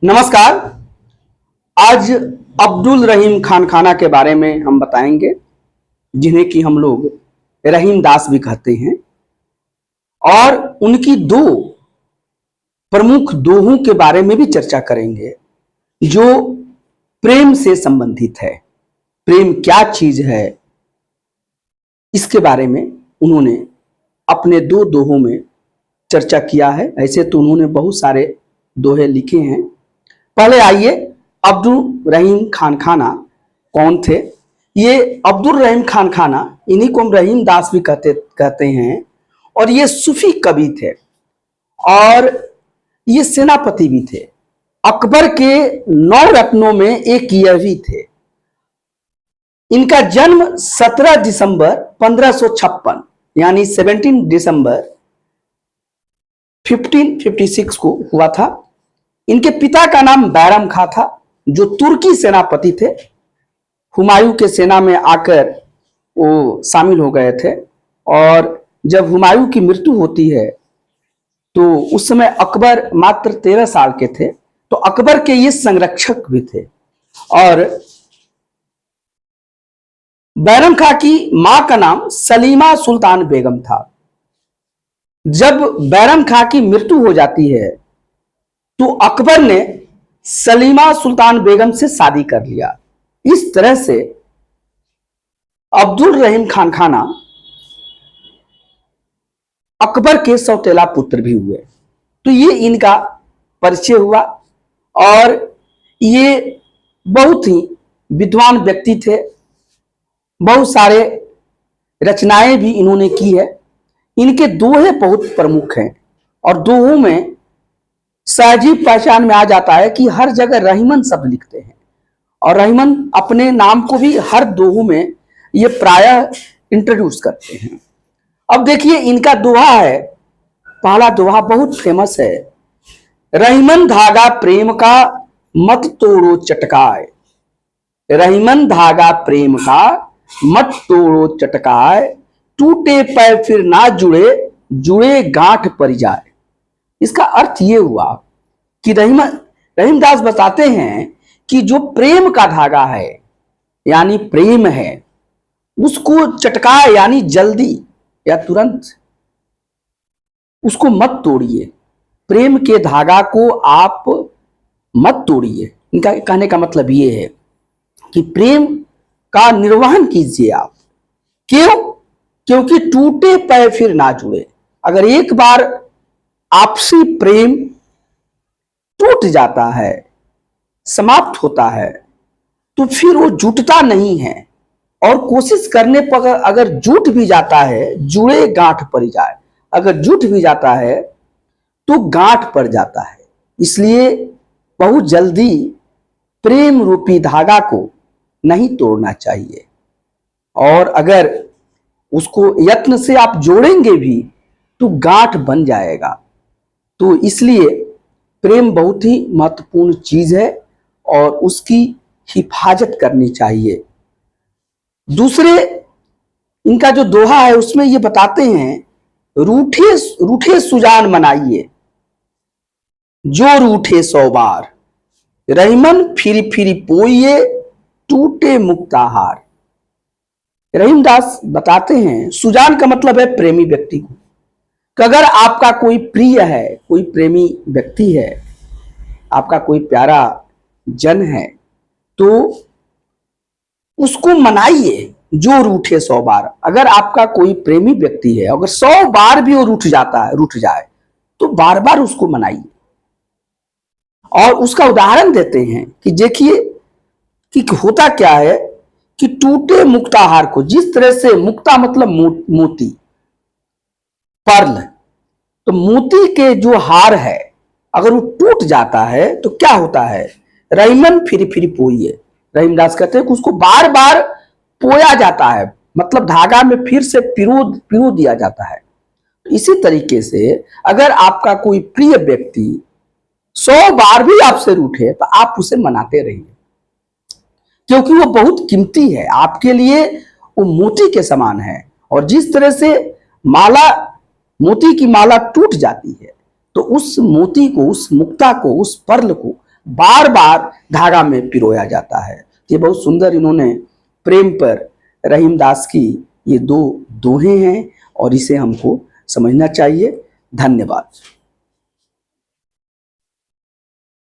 नमस्कार। आज अब्दुल रहीम खान खाना के बारे में हम बताएंगे, जिन्हें कि हम लोग रहीम दास भी कहते हैं, और उनकी दो प्रमुख दोहों के बारे में भी चर्चा करेंगे जो प्रेम से संबंधित है। प्रेम क्या चीज है, इसके बारे में उन्होंने अपने दो दोहों में चर्चा किया है। ऐसे तो उन्होंने बहुत सारे दोहे लिखे हैं। पहले आइए, अब्दुल रहीम खान खाना कौन थे? ये अब्दुल रहीम खान खाना, इन्हीं को हम रहीम दास भी कहते हैं, और ये सूफी कवि थे और ये सेनापति भी थे। अकबर के 9 रत्नों में एक यह भी थे। इनका जन्म 17 दिसंबर 1556 यानी 17 दिसंबर 1556 को हुआ था। इनके पिता का नाम बैरम खां था, जो तुर्की सेनापति थे। हुमायूं के सेना में आकर वो शामिल हो गए थे, और जब हुमायूं की मृत्यु होती है तो उस समय अकबर मात्र 13 साल के थे। तो अकबर के ये संरक्षक भी थे। और बैरम खां की मां का नाम सलीमा सुल्तान बेगम था। जब बैरम खां की मृत्यु हो जाती है तो अकबर ने सलीमा सुल्तान बेगम से शादी कर लिया। इस तरह से अब्दुल रहीम खान खाना अकबर के सौतेला पुत्र भी हुए। तो ये इनका परिचय हुआ, और ये बहुत ही विद्वान व्यक्ति थे। बहुत सारे रचनाएं भी इन्होंने की है। इनके दोहे बहुत प्रमुख हैं, और दोहों में सहजी पहचान में आ जाता है कि हर जगह रहीमन शब्द लिखते हैं, और रहीमन अपने नाम को भी हर दोहों में ये प्रायः इंट्रोड्यूस करते हैं। अब देखिए, इनका दोहा है, पहला दोहा बहुत फेमस है। रहीमन धागा प्रेम का मत तोड़ो चटकाए, रहीमन धागा प्रेम का मत तोड़ो चटकाए, टूटे पैर फिर ना जुड़े, जुड़े गांठ पड़ जाए। इसका अर्थ ये हुआ कि रहीमदास बताते हैं कि जो प्रेम का धागा है, यानी प्रेम है, उसको चटकाए यानी जल्दी या तुरंत उसको मत तोड़िए। प्रेम के धागा को आप मत तोड़िए। इनका कहने का मतलब ये है कि प्रेम का निर्वहन कीजिए आप। क्यों? क्योंकि टूटे पैर फिर ना जुड़े। अगर एक बार आपसी प्रेम टूट जाता है, समाप्त होता है, तो फिर वो जुटता नहीं है। और कोशिश करने पर अगर जुट भी जाता है, जुड़े गांठ पड़ जाए, अगर जुट भी जाता है तो गांठ पड़ जाता है। इसलिए बहुत जल्दी प्रेम रूपी धागा को नहीं तोड़ना चाहिए, और अगर उसको यत्न से आप जोड़ेंगे भी तो गांठ बन जाएगा। तो इसलिए प्रेम बहुत ही महत्वपूर्ण चीज है, और उसकी हिफाजत करनी चाहिए। दूसरे इनका जो दोहा है उसमें ये बताते हैं, रूठे रूठे सुजान मनाइए, जो रूठे 100 बार, रहीमन फिरी फिरी पोइए, टूटे मुक्ताहार। रहीमदास बताते हैं, सुजान का मतलब है प्रेमी व्यक्ति को। कि अगर आपका कोई प्रिय है, कोई प्रेमी व्यक्ति है, आपका कोई प्यारा जन है, तो उसको मनाइए, जो रूठे 100 बार। अगर आपका कोई प्रेमी व्यक्ति है, अगर 100 बार भी वो रूठ जाए, तो बार बार उसको मनाइए। और उसका उदाहरण देते हैं कि देखिए कि होता क्या है कि टूटे मुक्ताहार को, जिस तरह से मुक्ता मतलब मोती, पर्ल, तो मोती के जो हार है अगर वो टूट जाता है तो क्या होता है? रहीमन फिर फिर पोइए। रहीमदास कहते हैं कि उसको बार बार पोया जाता है, मतलब धागा में फिर से पिरो दिया जाता है। इसी तरीके से अगर आपका कोई प्रिय व्यक्ति 100 बार भी आपसे रूठे तो आप उसे मनाते रहिए, क्योंकि वो बहुत कीमती है आपके लिए। वो मोती के समान है, और जिस तरह से मोती की माला टूट जाती है, तो उस मोती को, उस मुक्ता को, उस पर्ल को बार बार धागा में पिरोया जाता है। ये बहुत सुंदर इन्होंने प्रेम पर रहीमदास की ये दो दोहे हैं और इसे हमको समझना चाहिए। धन्यवाद।